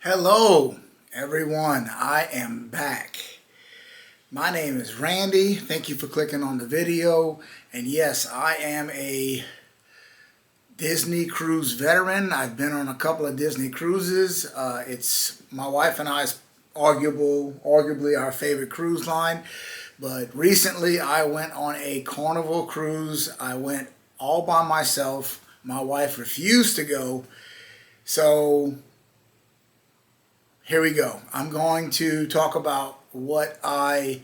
Hello everyone, I am back. My name is Randy. Thank you for clicking on the video. And yes, I am a Disney cruise veteran. I've been on a couple of Disney cruises. It's my wife and I's arguably our favorite cruise line. But recently I went on a Carnival cruise. I went all by myself. My wife refused to go. So here we go. I'm going to talk about what I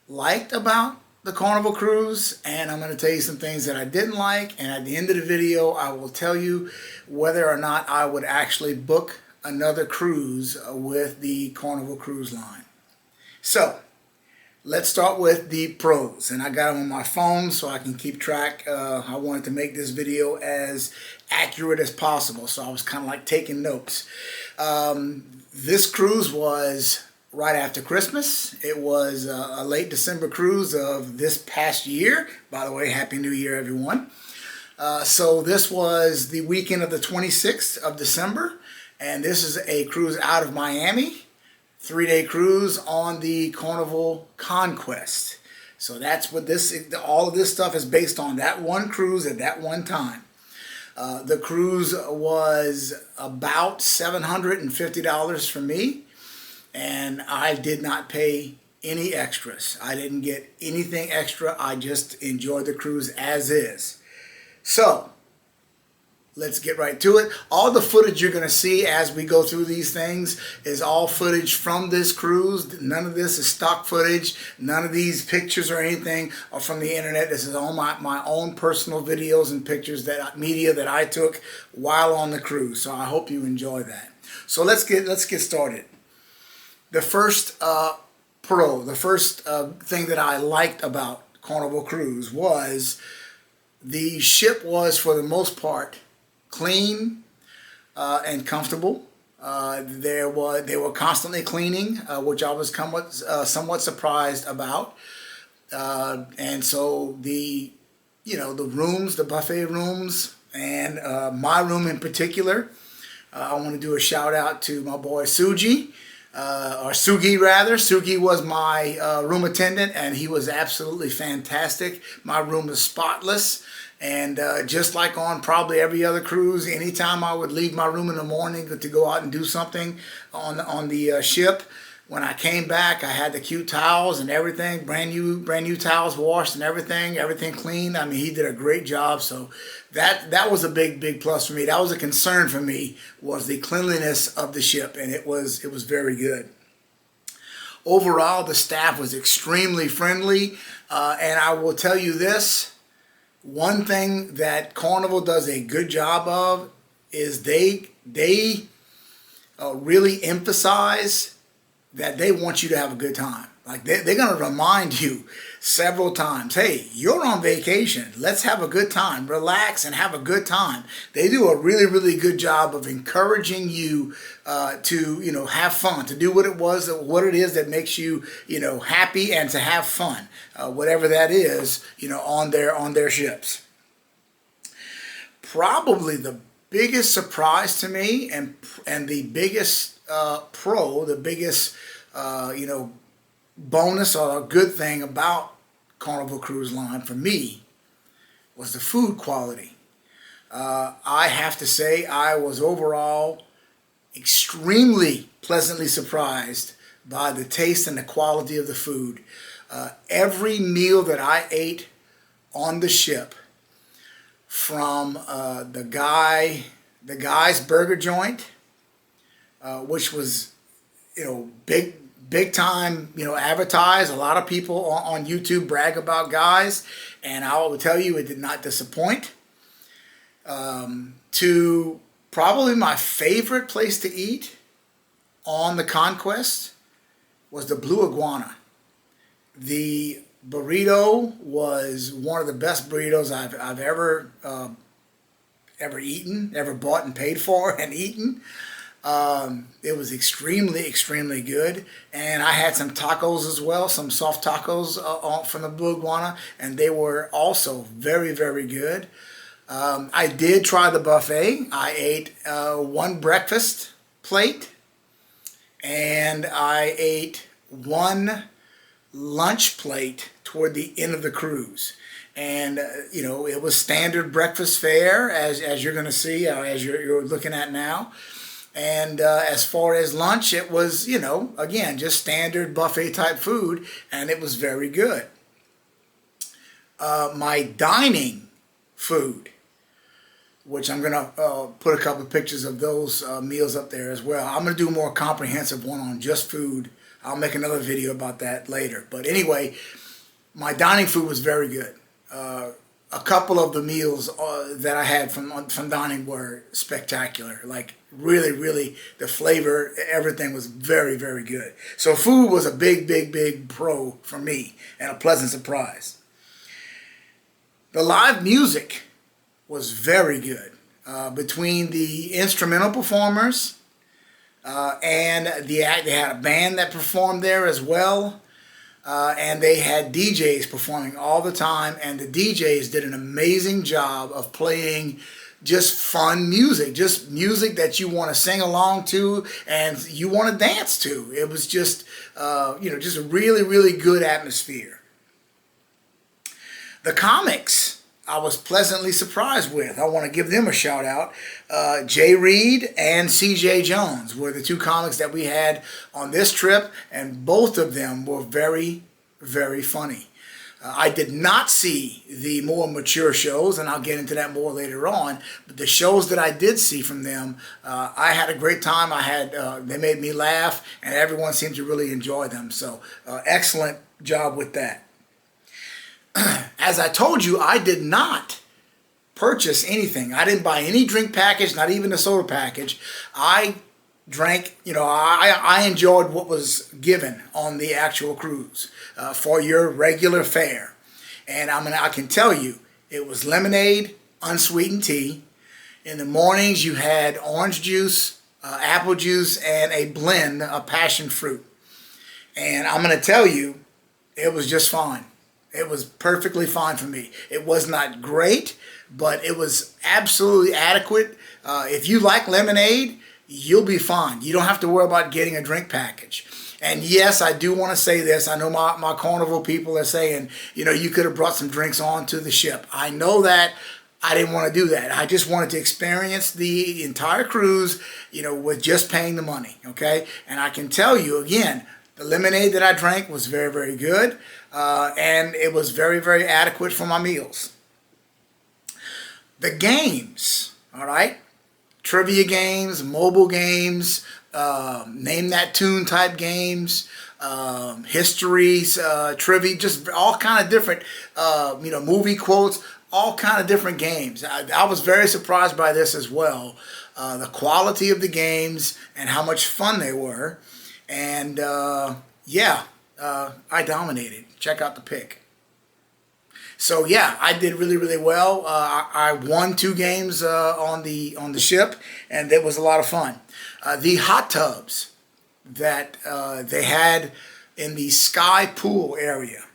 liked about the Carnival cruise, and I'm going to tell you some things that I didn't like, and at the end of the video I will tell you whether or not I would actually book another cruise with the Carnival Cruise Line. So let's start with the pros, and I got them on my phone so I can keep track. I wanted to make this video as accurate as possible, so I was kind of like taking notes. This cruise was right after Christmas. It was a late December cruise of this past year. By the way, Happy New Year, everyone. So this was the weekend of the 26th of December, and this is a cruise out of Miami. 3-day cruise on the Carnival Conquest. So that's what all of this stuff is based on, that one cruise at that one time. The cruise was about $750 for me, and I did not pay any extras. I didn't get anything extra. I just enjoyed the cruise as is. So let's get right to it. All the footage you're going to see as we go through these things is all footage from this cruise. None of this is stock footage. None of these pictures or anything are from the internet. This is all my own personal videos and pictures, media that I took while on the cruise. So I hope you enjoy that. So let's get started. The first the first thing that I liked about Carnival Cruise was the ship was, for the most part, clean and comfortable. They were constantly cleaning, which I was somewhat surprised about. And so the rooms, the buffet rooms, and my room in particular, I want to do a shout out to my boy Suji, or Sugi rather. Sugi was my room attendant, and he was absolutely fantastic. My room is spotless. And just like on probably every other cruise, anytime I would leave my room in the morning to go out and do something on the ship, when I came back, I had the cute towels and everything, brand new towels washed and everything clean. I mean, he did a great job. So that was a big plus for me. That was a concern for me, was the cleanliness of the ship, and it was very good. Overall, the staff was extremely friendly, and I will tell you this. One thing that Carnival does a good job of is they really emphasize that they want you to have a good time. Like they're going to remind you several times, hey, you're on vacation. Let's have a good time. Relax and have a good time. They do a really good job of encouraging you to have fun, to do what it is that makes you happy, and to have fun, whatever that is, on their ships. Probably the biggest surprise to me, and the biggest the biggest bonus or a good thing about Carnival Cruise Line for me was the food quality. I have to say I was overall extremely pleasantly surprised by the taste and the quality of the food. Every meal that I ate on the ship, from the guy's burger joint, which was big time, advertised. A lot of people on YouTube brag about Guys, and I will tell you it did not disappoint. To probably my favorite place to eat on the Conquest was the Blue Iguana. The burrito was one of the best burritos I've ever eaten, ever bought and paid for and eaten. It was extremely good, and I had some tacos as well, some soft tacos from the Blue Iguana, and they were also very good. I did try the buffet. I ate one breakfast plate, and I ate one lunch plate toward the end of the cruise. And you know, it was standard breakfast fare, as you're going to see, as you're looking at now. And as far as lunch, it was, you know, again, just standard buffet type food, and it was very good. My dining food, which I'm going to put a couple of pictures of those meals up there as well. I'm going to do a more comprehensive one on just food. I'll make another video about that later. But anyway, my dining food was very good. A couple of the meals that I had from dining were spectacular. Like really, the flavor, everything was very, very good. So food was a big pro for me and a pleasant surprise. The live music was very good. Between the instrumental performers and they had a band that performed there as well. And they had DJs performing all the time, and the DJs did an amazing job of playing just fun music, just music that you want to sing along to and you want to dance to. It was just, you know, just a really good atmosphere. The comics, I was pleasantly surprised with. I want to give them a shout out. Jay Reed and CJ Jones were the two comics that we had on this trip, and both of them were very funny. I did not see the more mature shows, and I'll get into that more later on, but the shows that I did see from them, I had a great time. They made me laugh, and everyone seemed to really enjoy them. So excellent job with that. As I told you, I did not purchase anything. I didn't buy any drink package, not even a soda package. I drank, you know, I enjoyed what was given on the actual cruise for your regular fare. And I can tell you, it was lemonade, unsweetened tea. In the mornings, you had orange juice, apple juice, and a blend of passion fruit. And I'm going to tell you, it was just fine. It was perfectly fine for me. It was not great, but it was absolutely adequate. If you like lemonade, you'll be fine. You don't have to worry about getting a drink package. And yes, I do want to say this. I know my Carnival people are saying, you know, you could have brought some drinks onto the ship. I know that. I didn't want to do that. I just wanted to experience the entire cruise, you know, with just paying the money, okay? And I can tell you, again, the lemonade that I drank was very good, and it was very adequate for my meals. The games, all right? Trivia games, mobile games, name that tune type games, histories, trivia, just all kind of different, you know, movie quotes, all kind of different games. I was very surprised by this as well. The quality of the games and how much fun they were. And yeah, I dominated. Check out the pic. So yeah, I did really well. I won 2 games on the ship, and it was a lot of fun. The hot tubs that they had in the sky pool area,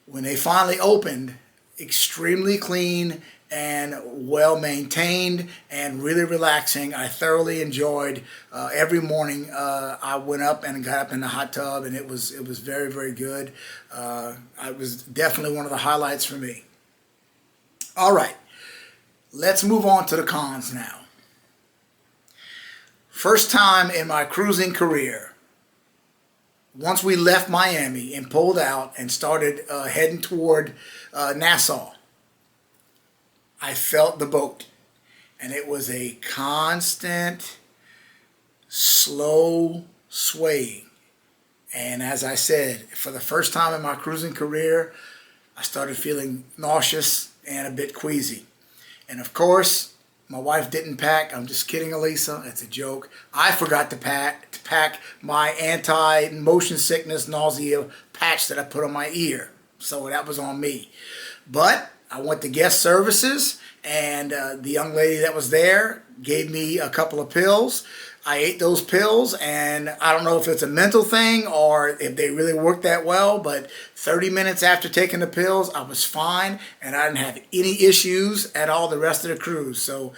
when they finally opened, extremely clean and well maintained and really relaxing. I thoroughly enjoyed every morning. I went up and got up in the hot tub, and it was very good. It was definitely one of the highlights for me. All right, let's move on to the cons now. First time in my cruising career, once we left Miami and pulled out and started heading toward Nassau, I felt the boat, and it was a constant, slow swaying. And as I said, for the first time in my cruising career, I started feeling nauseous and a bit queasy. And of course, my wife didn't pack. I'm just kidding, Elisa. It's a joke. I forgot to pack my anti-motion sickness nausea patch that I put on my ear. So that was on me. But I went to guest services, and the young lady that was there gave me a couple of pills. I ate those pills, and I don't know if it's a mental thing or if they really work that well, but 30 minutes after taking the pills, I was fine, and I didn't have any issues at all the rest of the cruise. So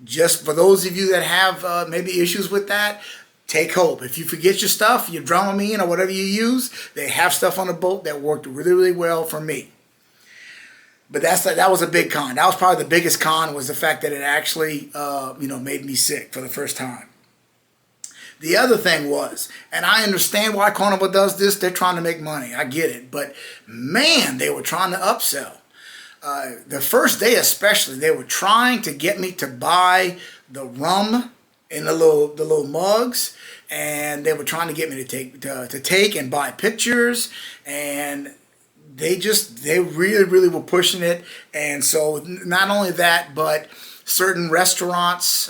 just for those of you that have maybe issues with that, take hope. If you forget your stuff, your Dramamine or whatever you use, they have stuff on the boat that worked really, really well for me. But that was a big con. That was probably the biggest con, was the fact that it actually, made me sick for the first time. The other thing was, and I understand why Carnival does this, they're trying to make money. I get it. But man, they were trying to upsell. The first day especially, they were trying to get me to buy the rum in the little mugs, and they were trying to get me to take and buy pictures, and they really were pushing it. And so not only that, but certain restaurants,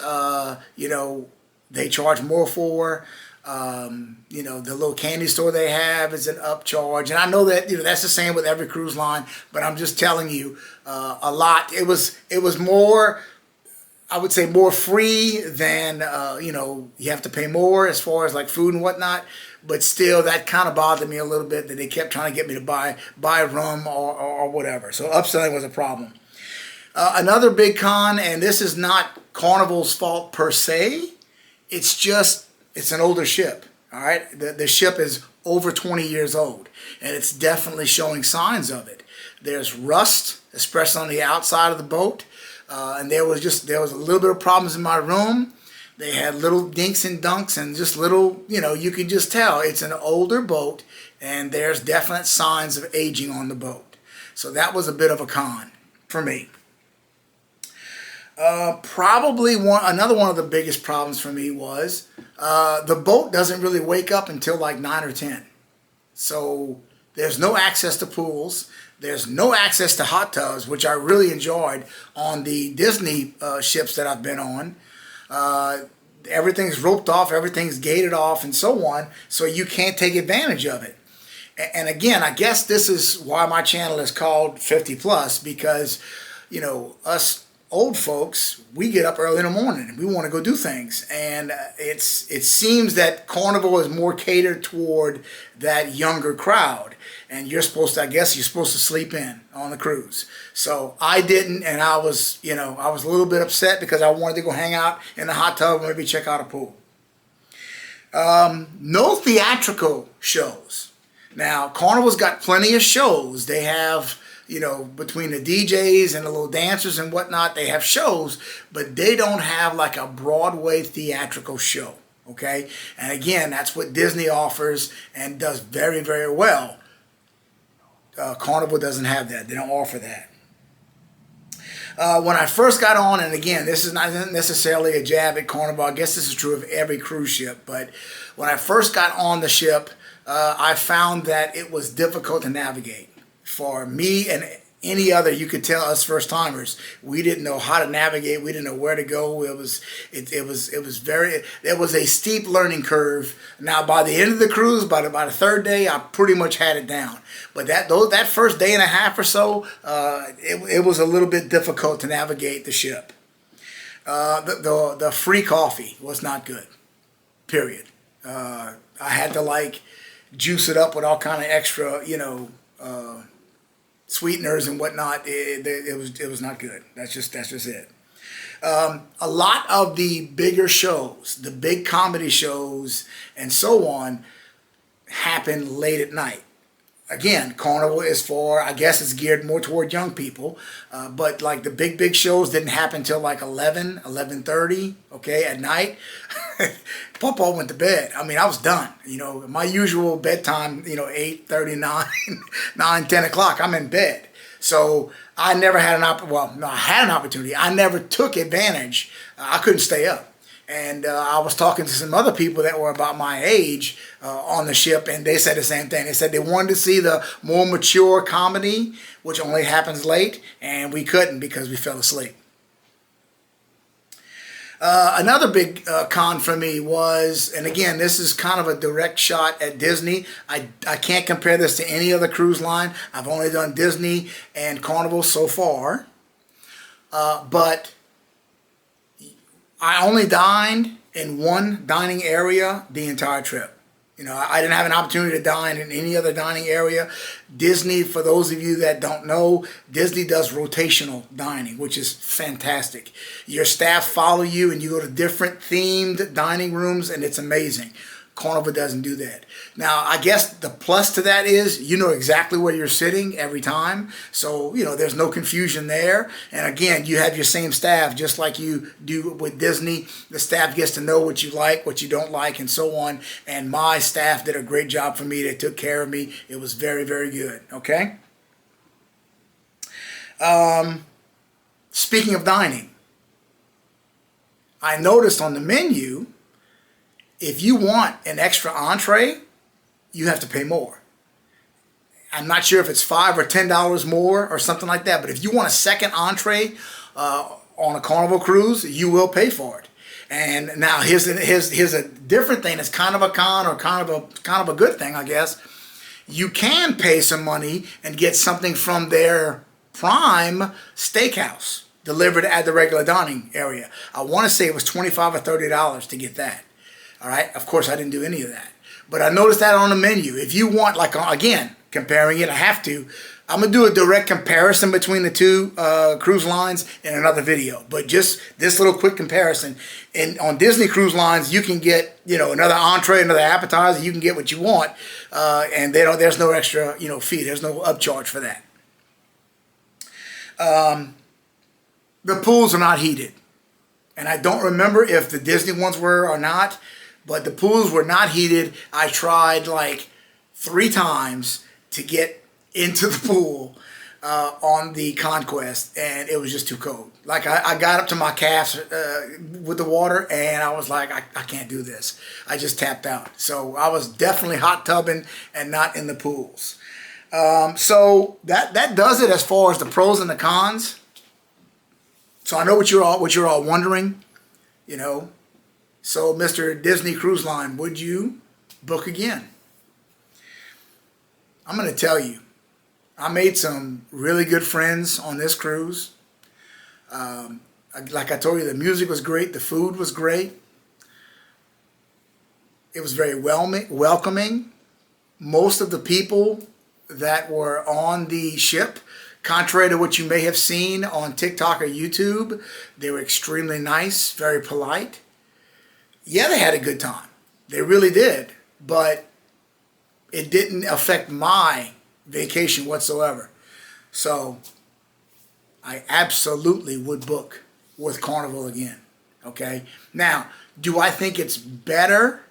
they charge more for. The little candy store they have is an upcharge. And I know that, that's the same with every cruise line, but I'm just telling you, a lot. It was more, I would say, more free than, you have to pay more as far as like food and whatnot. But still, that kind of bothered me a little bit, that they kept trying to get me to buy rum or whatever. So upselling was a problem. Another big con, and this is not Carnival's fault per se, it's an older ship. All right, the ship is over 20 years old, and it's definitely showing signs of it. There's rust, especially on the outside of the boat, and there was a little bit of problems in my room. They had little dinks and dunks and just little, you could just tell it's an older boat, and there's definite signs of aging on the boat. So that was a bit of a con for me. Probably another one of the biggest problems for me was the boat doesn't really wake up until like 9 or 10. So there's no access to pools. There's no access to hot tubs, which I really enjoyed on the Disney ships that I've been on. Everything's roped off, everything's gated off, and so on, so you can't take advantage of it. And again, I guess this is why my channel is called 50 Plus, because, us old folks, we get up early in the morning and we want to go do things. And it seems that Carnival is more catered toward that younger crowd. And you're supposed to sleep in on the cruise. So I didn't, and I was a little bit upset because I wanted to go hang out in the hot tub and maybe check out a pool. No theatrical shows. Now, Carnival's got plenty of shows. They have, between the DJs and the little dancers and whatnot, they have shows, but they don't have like a Broadway theatrical show, okay? And again, that's what Disney offers and does very, very well. Carnival doesn't have that. They don't offer that. When I first got on, and again, this is not necessarily a jab at Carnival. I guess this is true of every cruise ship. But when I first got on the ship, I found that it was difficult to navigate. For me and any other, you could tell us first timers, we didn't know how to navigate. We didn't know where to go. It was a steep learning curve. Now, by the end of the cruise, by the third day, I pretty much had it down. But that first day and a half or so, it was a little bit difficult to navigate the ship. The free coffee was not good. Period. I had to juice it up with all kind of extra, sweeteners and whatnot. It was not good. That's just it. A lot of the bigger shows, the big comedy shows and so on, happen late at night. Again, Carnival is I guess it's geared more toward young people, but like the big shows didn't happen till like 11:30, okay, at night. Papa went to bed. I mean, I was done. My usual bedtime, 8:30, 9, 10 o'clock, I'm in bed. So I never had I had an opportunity. I never took advantage. I couldn't stay up. And I was talking to some other people that were about my age on the ship, and they said the same thing. They said they wanted to see the more mature comedy, which only happens late, and we couldn't because we fell asleep. Another big con for me was, and again, this is kind of a direct shot at Disney. I can't compare this to any other cruise line. I've only done Disney and Carnival so far. But I only dined in one dining area the entire trip. You know, I didn't have an opportunity to dine in any other dining area. Disney, for those of you that don't know, Disney does rotational dining, which is fantastic. Your staff follow you and you go to different themed dining rooms, and it's amazing. Carnival doesn't do that. Now, I guess the plus to that is you know exactly where you're sitting every time. So, you know, there's no confusion there. And again, you have your same staff just like you do with Disney. The staff gets to know what you like, what you don't like, and so on. And my staff did a great job for me. They took care of me. It was very, very good. Okay? Speaking of dining, I noticed on the menu, if you want an extra entree, you have to pay more. I'm not sure if it's $5 or $10 more or something like that, but if you want a second entree on a Carnival cruise, you will pay for it. And now here's a different thing. It's kind of a con or kind of a good thing, I guess. You can pay some money and get something from their prime steakhouse delivered at the regular dining area. I want to say it was $25 or $30 to get that. All right. Of course, I didn't do any of that. But I noticed that on the menu. If you want, like, again, comparing it, I have to. I'm going to do a direct comparison between the two cruise lines in another video. But just this little quick comparison. On Disney Cruise Lines, you can get, you know, another entree, another appetizer. You can get what you want. And there's no extra, you know, fee. There's no upcharge for that. The pools are not heated. And I don't remember if the Disney ones were or not. But the pools were not heated. I tried like 3 times to get into the pool on the Conquest, and it was just too cold. Like I got up to my calves with the water, and I was like, I can't do this. I just tapped out. So I was definitely hot tubbing and not in the pools. So that does it as far as the pros and the cons. So I know what you're all wondering, you know. So, Mr. Disney Cruise Line, would you book again? I'm going to tell you, I made some really good friends on this cruise. Like I told you, the music was great. The food was great. It was very welcoming. Most of the people that were on the ship, contrary to what you may have seen on TikTok or YouTube, they were extremely nice, very polite. Yeah, they had a good time. They really did. But it didn't affect my vacation whatsoever. So I absolutely would book with Carnival again. Okay? Now, do I think it's better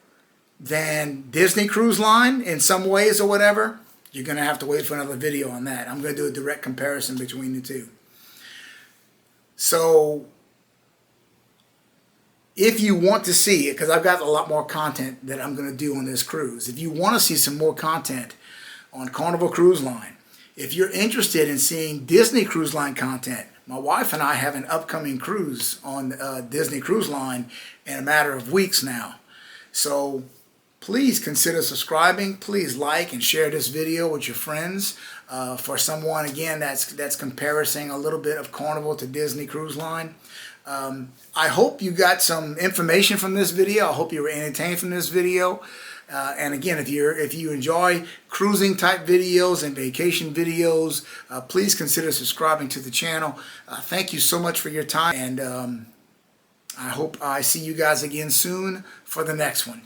than Disney Cruise Line in some ways or whatever? You're going to have to wait for another video on that. I'm going to do a direct comparison between the two. So if you want to see it, because I've got a lot more content that I'm going to do on this cruise. If you want to see some more content on Carnival Cruise Line, if you're interested in seeing Disney Cruise Line content, my wife and I have an upcoming cruise on Disney Cruise Line in a matter of weeks now. So please consider subscribing. Please like and share this video with your friends. For someone, again, that's comparing a little bit of Carnival to Disney Cruise Line. I hope you got some information from this video. I hope you were entertained from this video. And again, if you enjoy cruising type videos and vacation videos, please consider subscribing to the channel. Thank you so much for your time, and I hope I see you guys again soon for the next one.